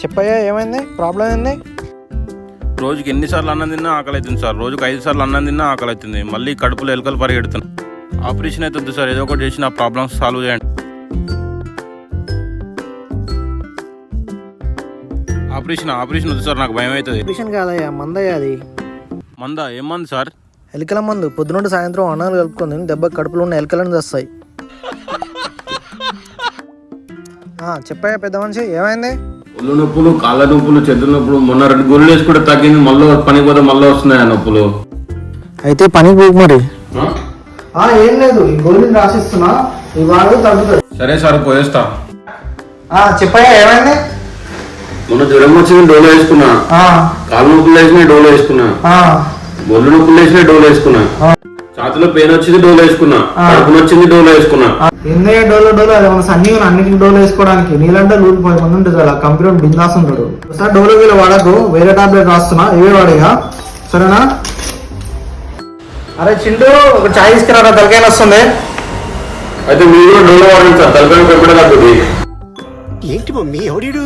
చెప్పయ్యా, ఏమైంది? ప్రాబ్లం ఏంది? రోజుకి ఎన్నిసార్లు అన్నం తిన్నా ఆకలి అవుతుంది సార్. రోజుకి 5 సార్లు అన్నం తిన్నా ఆకలి అవుతుంది. మళ్ళీ కడుపులో ఎలుకలు పరిగెడుతున్నాయి. ఆపరేషన్ అయితే వద్దు సార్, ఏదో ఒకటి చేసి నా ప్రాబ్లమ్స్ సాల్వ్ చేయండి. ఆపరేషన్ వద్దు సార్, నాకు భయం అవుతుంది. ఆపరేషన్ కాదయ్యా, మందయ్యా అది. మందా? ఏం మంది సార్? ఎలుకల మందు. పొద్దునుండి సాయంత్రం అన్నాలు కలుపుకొని దెబ్బ కడుపులో ఉన్న ఎలుకలను తెస్తాయి. చెప్పయ్యా పెద్ద మనిషి, ఏమైంది? ఒళ్ళు నొప్పులు, కాళ్ళ నొప్పులు, చేతుల నొప్పులు. మొన్న 2 గోళీలు వేసుకుంటే తగ్గింది. మళ్ళీ పనికి పోతే మళ్ళీ వస్తున్నాయి ఆ నొప్పులు. అయితే పనికి పోకు మరి. ఏం లేదు, ఈ గోళీలు రాసిస్తున్నా, ఈ వాడు తగ్గుతుంది. సరే సార్, పోయేస్తా. చెప్పయ్యా, ఏమైంది? మొన్న జ్వరం వచ్చింది, డోలో వేసుకున్నా. కాళ్ళ నొప్పులు వేసినా డోలో వేసుకున్నా. ఒళ్ళు నొప్పులు వేసినా డోలో వేసుకున్నా. ఛాతిలో పెయిన్ వచ్చింది, డోలో వేసుకున్నా. కడుపు వచ్చింది, డోలో వేసుకున్నా. ఎందుకే డోలో అది మన సన్నీ అన్నిటికి డోలో వేసుకోవడానికి. నీళ్ళంటే 100 మంది ఉంటుంది కదా, కంప్యూటర్ బిందాస్ ఉంటాడు. ఒకసారి డోలో వీళ్ళు వాడకు, వేరే టాబ్లెట్ రాస్తున్నా, ఇవే వాడిగా, సరేనా? అరే చింటూ, ఒక చాయ్ తీసుకురా, తలకాయ వస్తుంది. అయితే మీరు కూడా డోలో వాడండి సార్, తలకాయ పెంపడే తగ్గుతుంది. ఏంటి మమ్మీ ఎవడు?